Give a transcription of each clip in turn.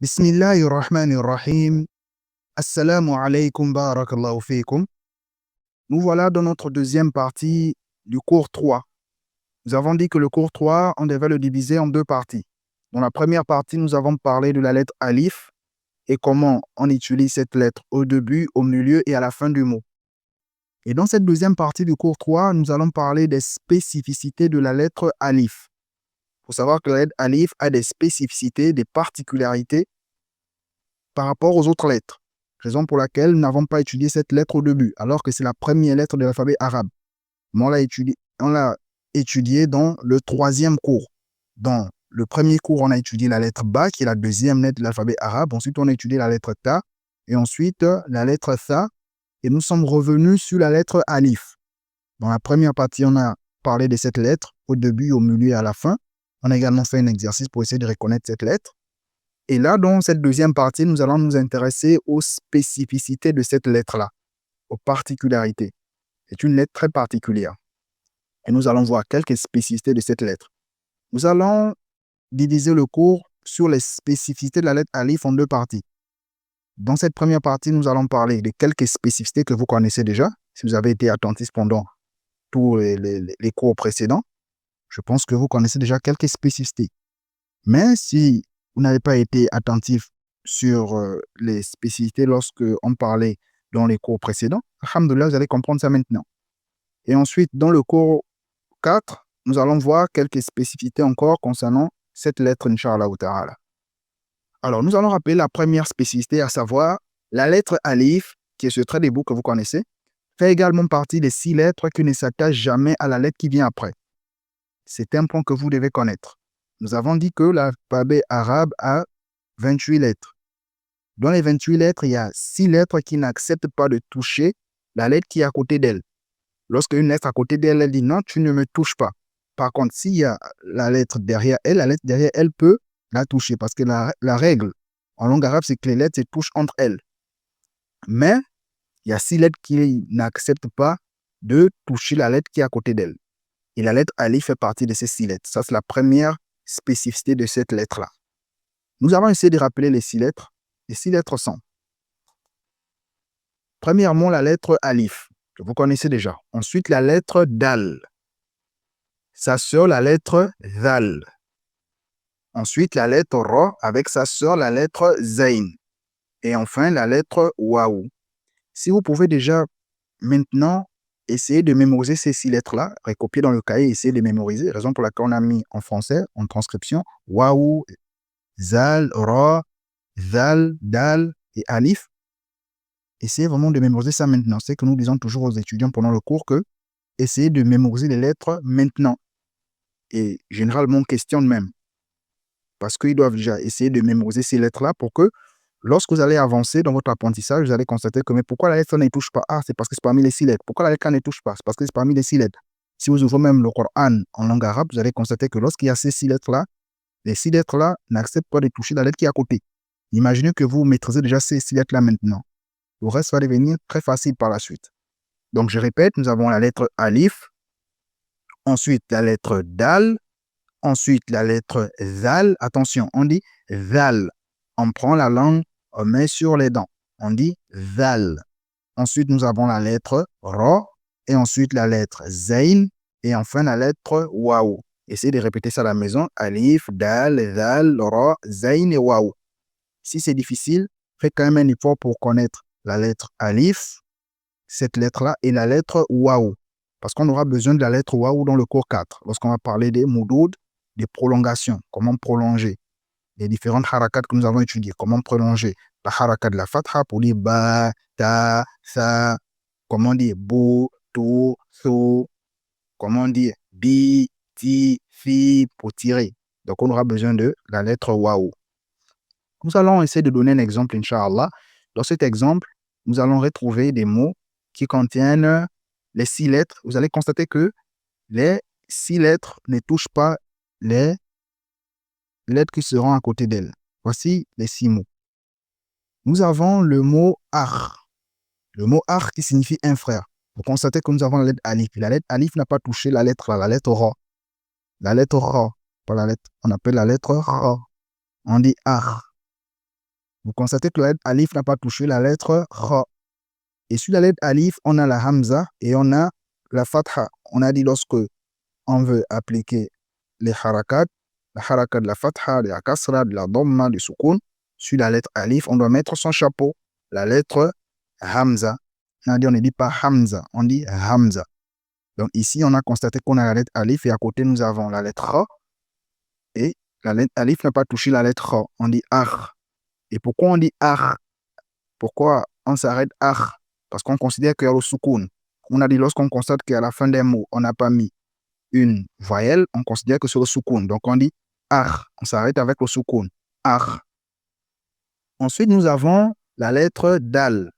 Bismillahirrahmanirrahim. Assalamu alaikum barakallahu fikum. Nous voilà dans notre deuxième partie du cours 3. Nous avons dit que le cours 3, on devait le diviser en deux parties. Dans la première partie, nous avons parlé de la lettre alif et comment on utilise cette lettre au début, au milieu et à la fin du mot. Et dans cette deuxième partie du cours 3, nous allons parler des spécificités de la lettre alif. Il faut savoir que la lettre alif a des spécificités, des particularités par rapport aux autres lettres. Raison pour laquelle nous n'avons pas étudié cette lettre au début, alors que c'est la première lettre de l'alphabet arabe. Mais on l'a étudiée dans le troisième cours. Dans le premier cours, on a étudié la lettre Ba, qui est la deuxième lettre de l'alphabet arabe. Ensuite, on a étudié la lettre Ta, et ensuite la lettre Tha, et nous sommes revenus sur la lettre Alif. Dans la première partie, on a parlé de cette lettre au début, au milieu et à la fin. On a également fait un exercice pour essayer de reconnaître cette lettre. Et là, dans cette deuxième partie, nous allons nous intéresser aux spécificités de cette lettre-là, aux particularités. C'est une lettre très particulière. Et nous allons voir quelques spécificités de cette lettre. Nous allons diviser le cours sur les spécificités de la lettre alif en deux parties. Dans cette première partie, nous allons parler de quelques spécificités que vous connaissez déjà. Si vous avez été attentif pendant tous les cours précédents, je pense que vous connaissez déjà quelques spécificités. Mais si vous n'avez pas été attentif sur les spécificités lorsque on parlait dans les cours précédents, alhamdoulilah, vous allez comprendre ça maintenant. Et ensuite, dans le cours 4, nous allons voir quelques spécificités encore concernant cette lettre, Inch'Allah ta'ala. Alors, nous allons rappeler la première spécificité, à savoir la lettre alif, qui est ce trait debout que vous connaissez, fait également partie des 6 lettres qui ne s'attachent jamais à la lettre qui vient après. C'est un point que vous devez connaître. Nous avons dit que l'alphabet arabe a 28 lettres. Dans les 28 lettres, il y a 6 lettres qui n'acceptent pas de toucher la lettre qui est à côté d'elle. Lorsque une lettre à côté d'elle, elle dit non, tu ne me touches pas. Par contre, s'il y a la lettre derrière elle, peut la toucher parce que la règle en langue arabe, c'est que les lettres se touchent entre elles. Mais il y a 6 lettres qui n'acceptent pas de toucher la lettre qui est à côté d'elle. Et la lettre alif fait partie de ces 6 lettres. Ça, c'est la première spécificité de cette lettre-là. Nous allons essayer de rappeler les 6 lettres. Les 6 lettres sont, premièrement, la lettre alif, que vous connaissez déjà. Ensuite, la lettre dal. Sa sœur, la lettre zal. Ensuite, la lettre ra avec sa sœur, la lettre zain. Et enfin, la lettre waou. Si vous pouvez déjà maintenant essayer de mémoriser ces 6 lettres-là, recopier dans le cahier, essayer de mémoriser, raison pour laquelle on a mis en français, en transcription, waou, zal, ra, zal, dal et alif. Essayez vraiment de mémoriser ça maintenant. C'est que nous disons toujours aux étudiants pendant le cours que essayez de mémoriser les lettres maintenant. Et généralement, on questionne même. Parce qu'ils doivent déjà essayer de mémoriser ces lettres-là pour que lorsque vous allez avancer dans votre apprentissage, vous allez constater que mais pourquoi la lettre ne touche pas? Ah, c'est parce que c'est parmi les 6 lettres. Pourquoi la lettre ne touche pas? C'est parce que c'est parmi les 6 lettres. Si vous ouvrez même le Coran en langue arabe, vous allez constater que lorsqu'il y a ces 6 lettres-là, les 6 lettres-là n'acceptent pas de toucher la lettre qui est à côté. Imaginez que vous maîtrisez déjà ces 6 lettres-là maintenant. Le reste va devenir très facile par la suite. Donc, je répète, nous avons la lettre alif, ensuite la lettre dal, ensuite la lettre zal. Attention, on dit zal. On prend la langue, on met sur les dents. On dit zal. Ensuite, nous avons la lettre ra, et ensuite la lettre zain, et enfin la lettre waou. Essayez de répéter ça à la maison. Alif, dal, zal, ra, zain et waou. Si c'est difficile, faites quand même un effort pour connaître la lettre alif, cette lettre-là, et la lettre waou. Parce qu'on aura besoin de la lettre waou dans le cours 4, lorsqu'on va parler des moudoud, des prolongations, comment prolonger, les différentes harakats que nous avons étudiées, comment prolonger la harakat de la fatha pour dire ba, ta, sa, comment dire bo, to, so, comment dire bi, ti, fi, pour tirer. Donc, on aura besoin de la lettre waou. Nous allons essayer de donner un exemple, Inch'Allah. Dans cet exemple, nous allons retrouver des mots qui contiennent les 6 lettres. Vous allez constater que les 6 lettres ne touchent pas les lettres qui seront à côté d'elles. Voici les 6 mots. Nous avons le mot ar. Le mot ar qui signifie un frère. Vous constatez que nous avons la lettre alif. La lettre alif n'a pas touché la lettre ra. La lettre ra, pas la lettre, on appelle la lettre ra. On dit ar. Vous constatez que la lettre alif n'a pas touché la lettre ra. Et sur la lettre alif, on a la hamza et on a la fatha. On a dit lorsque on veut appliquer les harakat, la harakat de la fatha, de la kasra, de la dhamma, du soukoun, sur la lettre alif, on doit mettre son chapeau, la lettre hamza. On ne dit pas hamza, on dit hamza. Donc ici, on a constaté qu'on a la lettre alif et à côté, nous avons la lettre ra. Et la lettre alif n'a pas touché la lettre ra. On dit ar. Et pourquoi on dit ar? Pourquoi on s'arrête ar? Parce qu'on considère qu'il y a le soukoun. On a dit lorsqu'on constate qu'à la fin des mots, on n'a pas mis une voyelle, on considère que c'est le soukoun. Donc on dit ar. On s'arrête avec le soukoun. Ar. Ensuite, nous avons la lettre dal,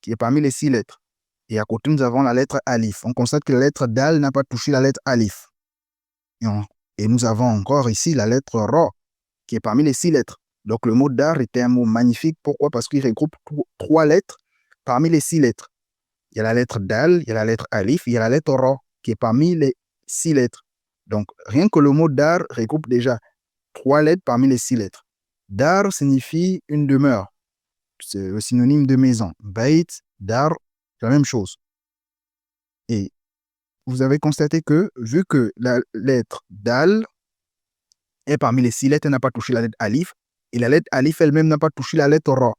qui est parmi les 6 lettres. Et à côté, nous avons la lettre alif. On constate que la lettre dal n'a pas touché la lettre alif. Et nous avons encore ici la lettre ra, qui est parmi les 6 lettres. Donc le mot dar était un mot magnifique. Pourquoi? Parce qu'il regroupe 3 lettres parmi les 6 lettres. Il y a la lettre dal, il y a la lettre alif, il y a la lettre ra, qui est parmi les 6 lettres. Donc rien que le mot dar regroupe déjà 3 lettres parmi les 6 lettres. Dar signifie une demeure. C'est le synonyme de maison. Bait, dar, c'est la même chose. Et vous avez constaté que, vu que la lettre dal est parmi les 6 lettres, elle n'a pas touché la lettre alif, et la lettre alif elle-même n'a pas touché la lettre ra.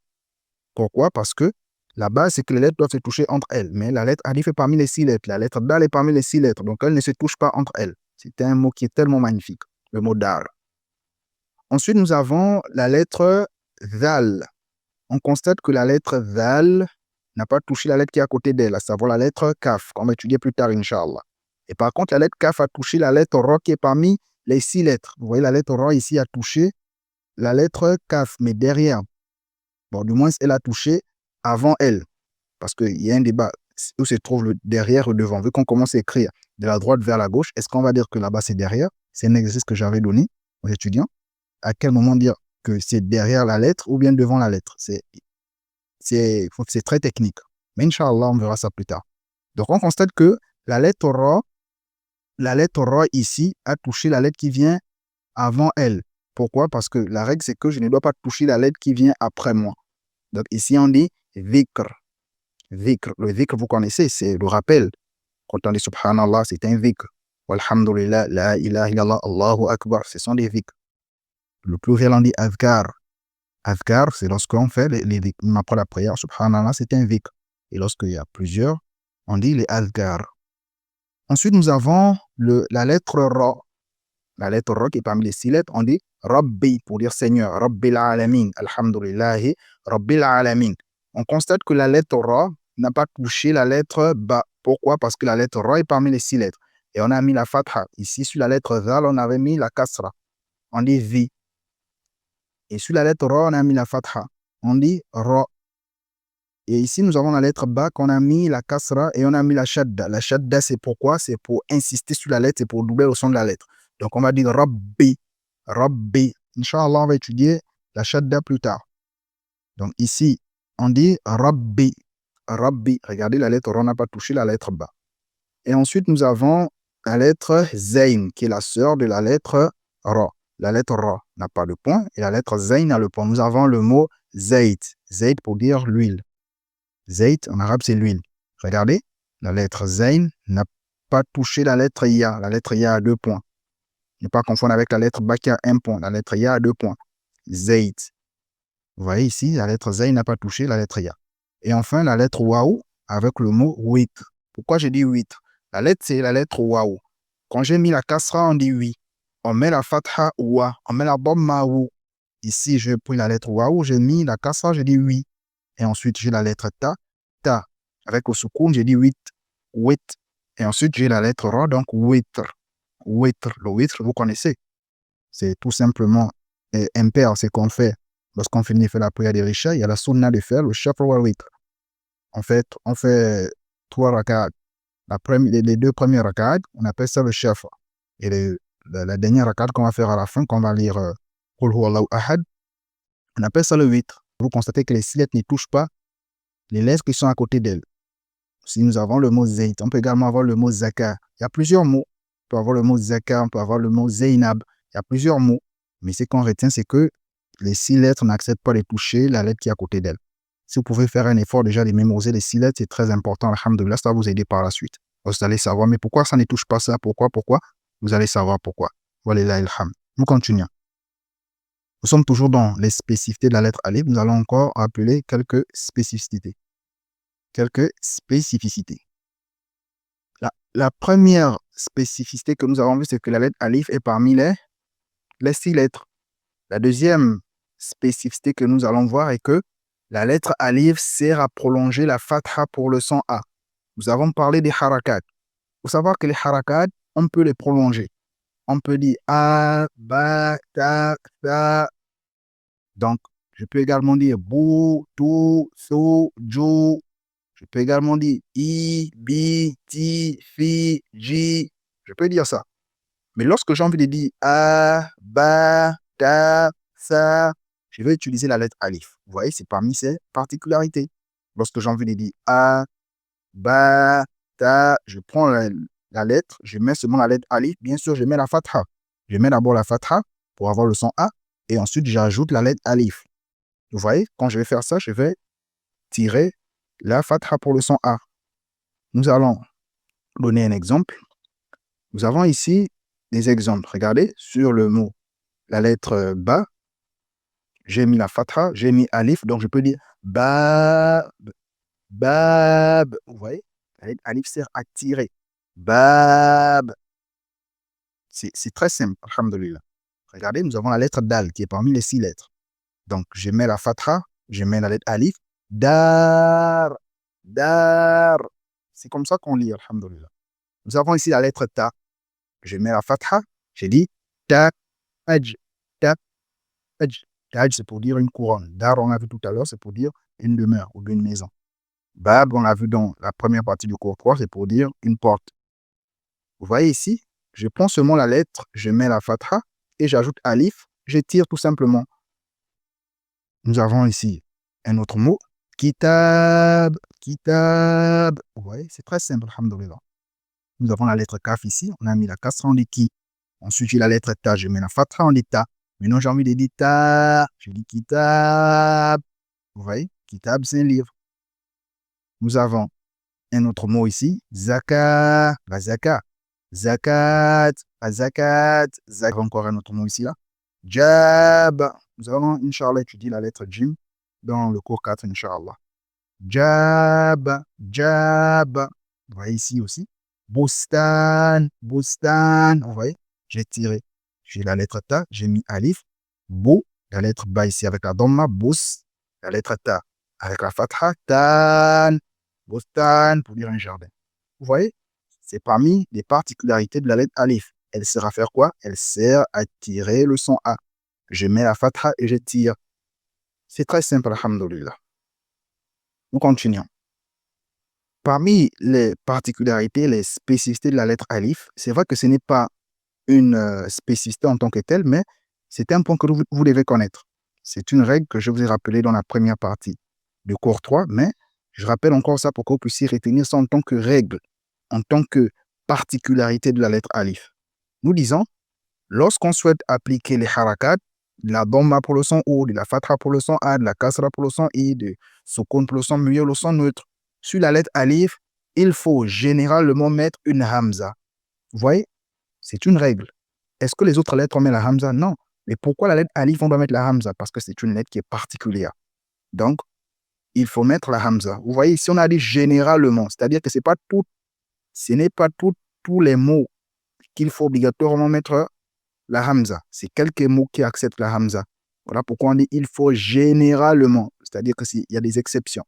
Pourquoi? Parce que la base, c'est que les lettres doivent se toucher entre elles. Mais la lettre alif est parmi les 6 lettres. La lettre dal est parmi les 6 lettres. Donc, elles ne se touchent pas entre elles. C'est un mot qui est tellement magnifique, le mot dar. Ensuite, nous avons la lettre zal. On constate que la lettre zal n'a pas touché la lettre qui est à côté d'elle, à savoir la lettre kaf, qu'on va étudier plus tard, Inch'Allah. Et par contre, la lettre kaf a touché la lettre ra qui est parmi les 6 lettres. Vous voyez, la lettre ra ici a touché la lettre kaf, mais derrière. Bon, du moins, elle a touché avant elle. Parce qu'il y a un débat où se trouve le derrière ou le devant. Vu qu'on commence à écrire de la droite vers la gauche, est-ce qu'on va dire que là-bas c'est derrière? C'est un exercice que j'avais donné aux étudiants. À quel moment dire que c'est derrière la lettre ou bien devant la lettre? C'est très technique. Mais Inch'Allah, on verra ça plus tard. Donc, on constate que la lettre ra ici a touché la lettre qui vient avant elle. Pourquoi? Parce que la règle, c'est que je ne dois pas toucher la lettre qui vient après moi. Donc, ici, on dit dhikr. Dhikr. Le dhikr, vous connaissez, c'est le rappel. Quand on dit subhanallah, c'est un dhikr. Walhamdulillah, la ilaha illallah, Allahu akbar, ce sont des dhikr. Le pluriel, on dit adhkar. Adhkar, c'est lorsqu'on fait les dhikr. Après la prière, subhanallah, c'est un dhikr. Et lorsqu'il y a plusieurs, on dit les adhkar. Ensuite, nous avons la lettre ra. La lettre ra qui est parmi les 6 lettres, on dit Rabbi pour dire Seigneur. Rabbil alamin. Alhamdulillahi. Rabbil alamin. On constate que la lettre ra n'a pas touché la lettre ba. Pourquoi? Parce que la lettre ra est parmi les 6 lettres. Et on a mis la fatha. Ici, sur la lettre zal, on avait mis la kasra. On dit vi. Et sur la lettre ra, on a mis la fatha. On dit ra. Et ici, nous avons la lettre ba qu'on a mis la kasra et on a mis la shadda. La shadda, c'est pourquoi? C'est pour insister sur la lettre, c'est pour doubler le son de la lettre. Donc, on va dire Rabbi. Rabbi. Inch'Allah, on va étudier la shadda plus tard. Donc, ici, on dit Rabbi. Rabbi. Regardez, la lettre ra n'a pas touché la lettre ba. Et ensuite, nous avons la lettre zayn, qui est la sœur de la lettre ra. La lettre ra n'a pas de point et la lettre zayn a le point. Nous avons le mot zayt. Zayt pour dire l'huile. Zayt, en arabe, c'est l'huile. Regardez, la lettre zayn n'a pas touché la lettre ya. La lettre ya a 2 points. Ne pas confondre avec la lettre ba qui a 1 point. La lettre ya a 2 points. Zayt. Vous voyez ici, la lettre zayn n'a pas touché la lettre ya. Et enfin, la lettre waou avec le mot witr. Pourquoi j'ai dit witr? La lettre, c'est la lettre waou. Quand j'ai mis la kasra, on dit oui. On met la fatha wa. On met la dhamma ou. Ici, j'ai pris la lettre waou, j'ai mis la kasra, j'ai dit oui. Et ensuite, j'ai la lettre ta, ta. Avec le soukoun, j'ai dit wit, wit. Et ensuite, j'ai la lettre ra, donc witr. Witr. Le witr, vous connaissez. C'est tout simplement impair, c'est qu'on fait. Lorsqu'on finit de faire la prière des Risha, il y a la sunna de faire le shafr wal witr. En fait, on fait 3 rak'at. Les 2 premières rak'at, on appelle ça le shafr. Et la dernière rak'at qu'on va faire à la fin, qu'on va lire Qul huwallahu ahad, on appelle ça le witr. Vous constatez que les 6 lettres ne touchent pas les lettres qui sont à côté d'elles. Si nous avons le mot zayt, on peut également avoir le mot zakar. Il y a plusieurs mots. On peut avoir le mot zakar, on peut avoir le mot zainab. Il y a plusieurs mots. Mais ce qu'on retient, c'est que les 6 lettres n'acceptent pas de toucher la lettre qui est à côté d'elle. Si vous pouvez faire un effort déjà de mémoriser les 6 lettres, c'est très important. Alhamdoulilah, ça va vous aider par la suite. Vous allez savoir, mais pourquoi ça ne touche pas ça? Pourquoi? Vous allez savoir pourquoi. Voilà, ilham. Nous continuons. Nous sommes toujours dans les spécificités de la lettre alif. Nous allons encore appeler quelques spécificités. La première spécificité que nous avons vue, c'est que la lettre alif est parmi les 6 lettres. La deuxième spécificité que nous allons voir est que la lettre alif sert à prolonger la fatha pour le son A. Nous avons parlé des harakat. Il faut savoir que les harakat, on peut les prolonger. On peut dire A, Ba, Ta, Ta. Donc, je peux également dire Bou, Tu, So, Ju. Je peux également dire I, Bi, Ti, Fi, Ji. Je peux dire ça. Mais lorsque j'ai envie de dire A, Ba, Ta, Sa, je vais utiliser la lettre alif. Vous voyez, c'est parmi ces particularités. Lorsque j'ai envie de dire A, Ba, Ta, je prends la lettre, je mets seulement la lettre alif. Bien sûr, je mets la fatha. Je mets d'abord la fatha pour avoir le son A et ensuite j'ajoute la lettre alif. Vous voyez, quand je vais faire ça, je vais tirer la fatha pour le son A. Nous allons donner un exemple. Nous avons ici des exemples. Regardez, sur le mot, la lettre Ba, j'ai mis la fatha, j'ai mis alif, donc je peux dire Bab, Bab. Vous voyez, la lettre alif sert à tirer. Bab. C'est très simple, alhamdoulilah. Regardez, nous avons la lettre Dal qui est parmi les 6 lettres. Donc, je mets la fatha, je mets la lettre alif, Dar, Dar. C'est comme ça qu'on lit, alhamdoulilah. Nous avons ici la lettre Ta. Je mets la fatha, j'ai dit Ta, Aj, Ta, Aj. Taj, c'est pour dire une couronne. Dar, on l'a vu tout à l'heure, c'est pour dire une demeure ou une maison. Bab, on l'a vu dans la première partie du cours 3, c'est pour dire une porte. Vous voyez ici, je prends seulement la lettre, je mets la fatha et j'ajoute alif, je tire tout simplement. Nous avons ici un autre mot, kitab, kitab. Vous voyez, c'est très simple, alhamdoulilah. Nous avons la lettre kaf ici, on a mis la kasra, on dit ki. Ensuite, j'ai la lettre ta, je mets la fatha, on dit ta. Maintenant, j'ai envie de dire ta, je dis kitab. Vous voyez, kitab, c'est un livre. Nous avons un autre mot ici, zaka, la zaka. Zakat, la zakat, zakat. Encore un autre mot ici, là. Jab. Nous allons, Inch'Allah, étudier la lettre Jim dans le cours 4, Inch'Allah. Jab, jab. Vous voyez ici aussi. Bustan, bustan. Vous voyez, j'ai tiré. J'ai la lettre Ta, j'ai mis alif. Bou, la lettre Ba ici avec la Dhamma. Bous, la lettre Ta avec la Fatha. Tan, bustan pour dire un jardin. Vous voyez, c'est parmi les particularités de la lettre alif. Elle sert à faire quoi? Elle sert à tirer le son A. Je mets la Fatha et je tire. C'est très simple, alhamdoulilah. Nous continuons. Parmi les particularités, les spécificités de la lettre alif, c'est vrai que ce n'est pas une spécificité en tant que telle, mais c'est un point que vous devez connaître. C'est une règle que je vous ai rappelée dans la première partie du cours 3, mais je rappelle encore ça pour que vous puissiez retenir ça en tant que règle, en tant que particularité de la lettre alif. Nous disons, lorsqu'on souhaite appliquer les harakat, de la dhamma pour le son O, de la fatha pour le son A, de la kasra pour le son I, de sukun pour le son mu, le son neutre, sur la lettre alif, il faut généralement mettre une hamza. Vous voyez, c'est une règle. Est-ce que les autres lettres, on met la hamza? Non. Mais pourquoi la lettre alif, on doit mettre la hamza? Parce que c'est une lettre qui est particulière. Donc, il faut mettre la hamza. Vous voyez, si on a dit généralement, c'est-à-dire que ce n'est pas tous les mots qu'il faut obligatoirement mettre la hamza. C'est quelques mots qui acceptent la hamza. Voilà pourquoi on dit il faut généralement, c'est-à-dire qu'il y a des exceptions,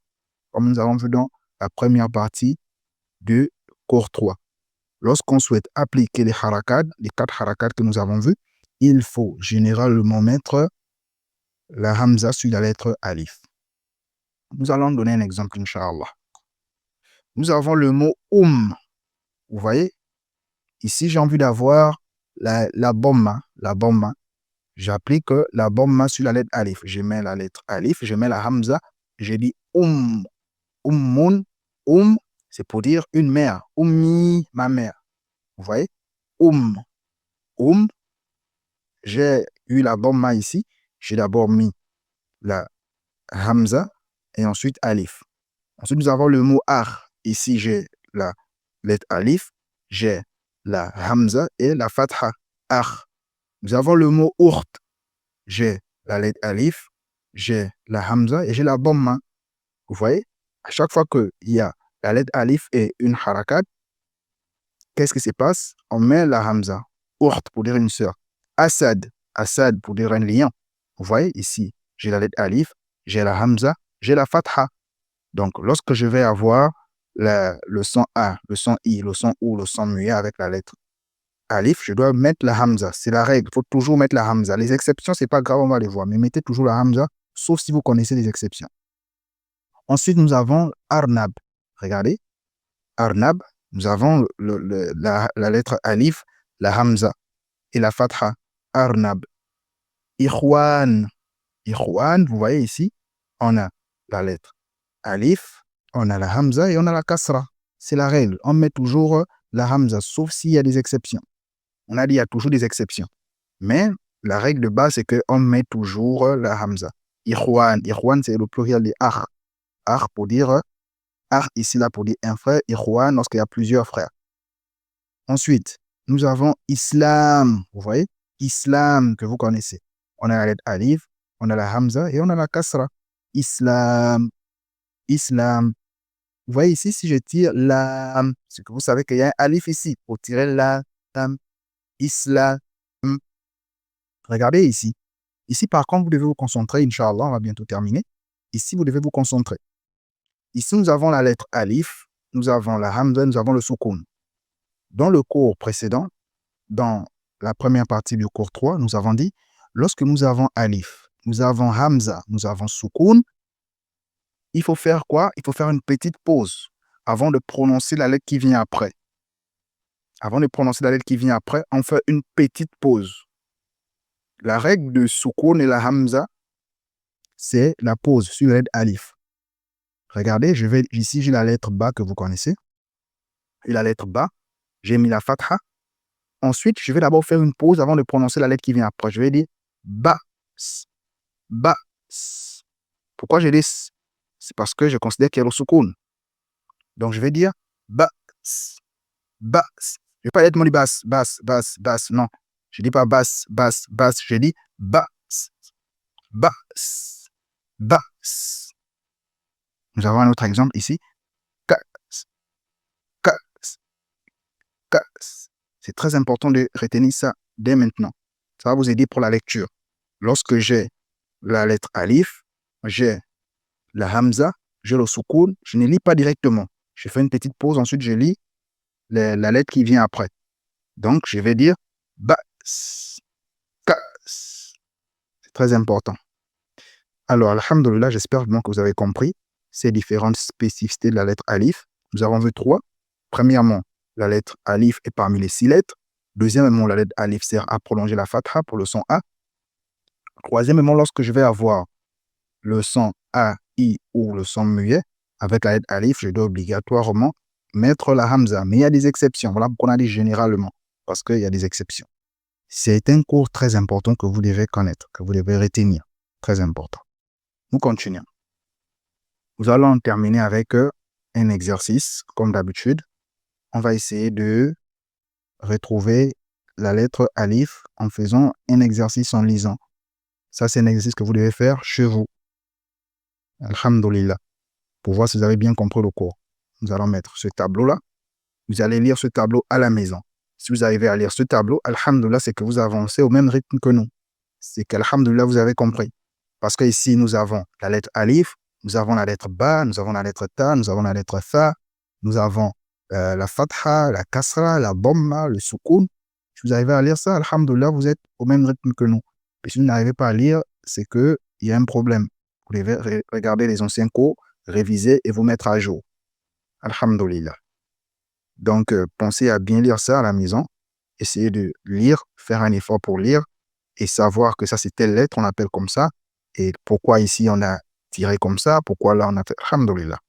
comme nous avons vu dans la première partie du cours 3. Lorsqu'on souhaite appliquer les harakat, les 4 harakat que nous avons vus, il faut généralement mettre la hamza sur la lettre alif. Nous allons donner un exemple, Inch'Allah. Nous avons le mot Vous voyez, ici j'ai envie d'avoir la bomma. J'applique la bomma sur la lettre alif. Je mets la lettre alif, je mets la hamza, je dis Ummun, c'est pour dire une mère. Ummi, ma mère. Vous voyez? J'ai eu la bomma ici. j'ai d'abord mis la hamza et ensuite alif. Ensuite, nous avons le mot ar. Ici, j'ai la lettre alif, j'ai la hamza et la fatha, ar. Nous avons le mot urt. J'ai la lettre alif, j'ai la hamza et j'ai la dhamma. Vous voyez, à chaque fois qu'il y a la lettre alif et une harakat, qu'est-ce qui se passe? On met la hamza. Urt pour dire une sœur. Asad, Asad pour dire un lion. Vous voyez, ici, j'ai la lettre alif, j'ai la hamza, j'ai la fatha. Donc, lorsque je vais avoir le son A, le son I, le son OU, le son muet avec la lettre alif, je dois mettre la hamza. C'est la règle, il faut toujours mettre la hamza. Les exceptions, c'est pas grave, on va les voir, mais mettez toujours la hamza, sauf si vous connaissez les exceptions. Ensuite, nous avons arnab. Regardez, arnab, nous avons la lettre alif, la hamza et la fatha, arnab. Ikhwan, ikhwan, vous voyez ici, on a la lettre alif, on a la hamza et on a la kasra. C'est la règle. On met toujours la hamza, sauf s'il y a des exceptions. On a dit qu'il y a toujours des exceptions. Mais la règle de base, c'est qu'on met toujours la hamza. Ikhwan, ikhwan, c'est le pluriel de akh. Akh pour dire, akh ici là pour dire un frère, ikhwan lorsqu'il y a plusieurs frères. Ensuite, nous avons islam. Vous voyez? Islam que vous connaissez. On a la lettre alif, on a la hamza et on a la kasra. Islam. Islam. Vous voyez ici, si je tire lam, c'est que vous savez qu'il y a un alif ici pour tirer la lam. Islam. Regardez ici. Ici, par contre, vous devez vous concentrer. Inch'Allah, on va bientôt terminer. Ici, vous devez vous concentrer. Ici, nous avons la lettre alif, nous avons la hamza, nous avons le soukoun. Dans le cours précédent, dans la première partie du cours 3, nous avons dit, lorsque nous avons alif, nous avons hamza, nous avons soukoun, il faut faire quoi? Il faut faire une petite pause avant de prononcer la lettre qui vient après. Avant de prononcer la lettre qui vient après, on fait une petite pause. La règle de soukoun et la hamza, c'est la pause sur la lettre alif. Regardez, ici, j'ai la lettre ba que vous connaissez. Et la lettre ba, j'ai mis la fatha. Ensuite, je vais d'abord faire une pause avant de prononcer la lettre qui vient après. Je vais dire ba, ba. Pourquoi je dis c'est parce que je considère qu'il y a le soukoun. Donc, je vais dire ba, ba. Je ne vais pas être mon bas, bas, bas, bas. Non, je ne dis pas bas, bas, bas. Je dis ba, bas, bas. Nous avons un autre exemple ici. C'est très important de retenir ça dès maintenant. Ça va vous aider pour la lecture. Lorsque j'ai la lettre alif, j'ai la hamza, j'ai le soukoun, je ne lis pas directement. Je fais une petite pause, ensuite je lis la lettre qui vient après. Donc, je vais dire ba, ka. C'est très important. Alors, alhamdoulilah, j'espère vraiment que vous avez compris ces différentes spécificités de la lettre alif. Nous avons vu 3. Premièrement, la lettre alif est parmi les 6 lettres. Deuxièmement, la lettre alif sert à prolonger la fatha pour le son A. Troisièmement, lorsque je vais avoir le son A, I ou le son muet, avec la lettre alif, je dois obligatoirement mettre la hamza. Mais il y a des exceptions. Voilà pourquoi on a dit généralement, parce qu'il y a des exceptions. C'est un cours très important que vous devez connaître, que vous devez retenir. Très important. Nous continuons. Nous allons terminer avec un exercice, comme d'habitude. On va essayer de retrouver la lettre alif en faisant un exercice en lisant. Ça, c'est un exercice que vous devez faire chez vous. Alhamdulillah. Pour voir si vous avez bien compris le cours. Nous allons mettre ce tableau-là. Vous allez lire ce tableau à la maison. Si vous arrivez à lire ce tableau, alhamdulillah, c'est que vous avancez au même rythme que nous. C'est qu'alhamdulillah, vous avez compris. Parce que ici, nous avons la lettre alif, nous avons la lettre ba, nous avons la lettre ta, nous avons la lettre tha, nous avons la fatha, la kasra, la dhamma, le soukoun. Si vous arrivez à lire ça, alhamdulillah, vous êtes au même rythme que nous. Et si vous n'arrivez pas à lire, c'est qu'il y a un problème. Vous devez regarder les anciens cours, réviser et vous mettre à jour. Alhamdulillah. Donc, pensez à bien lire ça à la maison. Essayez de lire, faire un effort pour lire et savoir que ça, c'est telle lettre, on appelle comme ça. Et pourquoi ici, on a tiré comme ça, pourquoi là, on a fait alhamdulillah.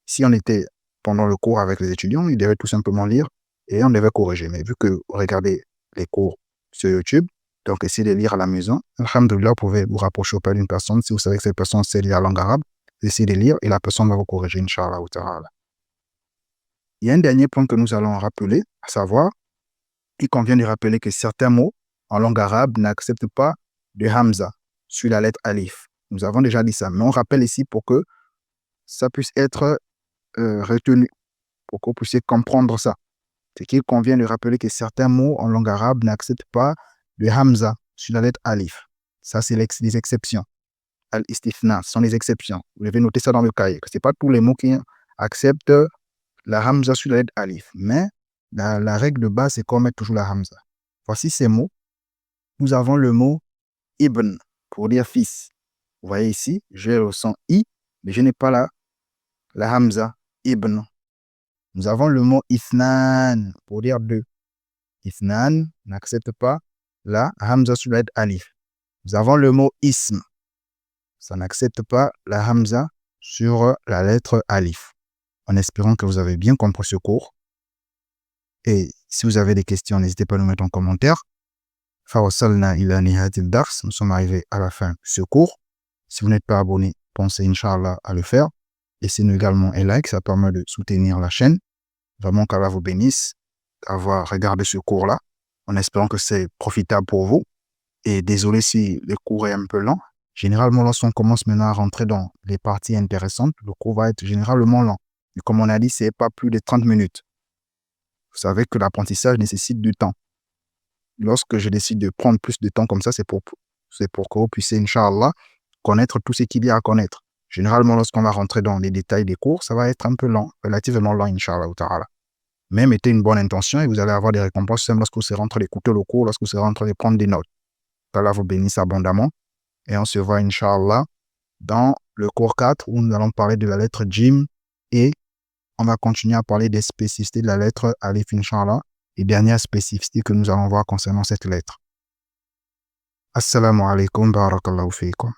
Si on était pendant le cours avec les étudiants, ils devaient tout simplement lire et on devait corriger. Mais vu que vous regardez les cours sur YouTube, Donc, essayez de lire à la maison. Alhamdulillah, vous pouvez vous rapprocher auprès d'une personne. Si vous savez que cette personne sait lire la langue arabe, essayez de lire et la personne va vous corriger, Inch'Allah ta'ala. Il y a un dernier point que nous allons rappeler, à savoir, il convient de rappeler que certains mots en langue arabe n'acceptent pas de hamza sur la lettre alif. Nous avons déjà dit ça, mais on rappelle ici pour que ça puisse être retenu, pour que vous puissiez comprendre ça. C'est qu'il convient de rappeler que certains mots en langue arabe n'acceptent pas de hamza sur la lettre alif. Ça, c'est les exceptions. Al-istifna, ce sont les exceptions. Vous devez noter ça dans le cahier. Ce n'est pas tous les mots qui acceptent la hamza sur la lettre alif. Mais la règle de base, c'est qu'on met toujours la hamza. Voici ces mots. Nous avons le mot ibn pour dire fils. Vous voyez ici, j'ai le son i, mais je n'ai pas la hamza ibn. Nous avons le mot ithnan pour dire deux. Ithnan n'accepte pas la hamza sur la lettre alif. Nous avons le mot ism. Ça n'accepte pas la hamza sur la lettre alif. En espérant que vous avez bien compris ce cours. Et si vous avez des questions, n'hésitez pas à nous mettre en commentaire. Nous sommes arrivés à la fin de ce cours. Si vous n'êtes pas abonné, pensez Inch'Allah à le faire. Laissez-nous également un like, ça permet de soutenir la chaîne. Vraiment qu'Allah vous bénisse d'avoir regardé ce cours-là, en espérant que c'est profitable pour vous. Et désolé si le cours est un peu lent. Généralement, lorsqu'on commence maintenant à rentrer dans les parties intéressantes, le cours va être généralement lent. Et comme on a dit, ce n'est pas plus de 30 minutes. Vous savez que l'apprentissage nécessite du temps. Lorsque je décide de prendre plus de temps comme ça, c'est pour que vous puissiez, Inch'Allah, connaître tout ce qu'il y a à connaître. Généralement, lorsqu'on va rentrer dans les détails des cours, ça va être un peu lent, relativement lent, Inch'Allah ta'ala. Mais mettez une bonne intention et vous allez avoir des récompenses même lorsque vous serez en train d'écouter le cours, lorsque vous serez en train de prendre des notes. qu'Allah vous bénisse abondamment. Et on se voit, Inch'Allah, dans le cours 4 où nous allons parler de la lettre Jim et on va continuer à parler des spécificités de la lettre Alif, Inch'Allah, et dernière spécificité que nous allons voir concernant cette lettre. Assalamu alaikum, barakallahu fiikum.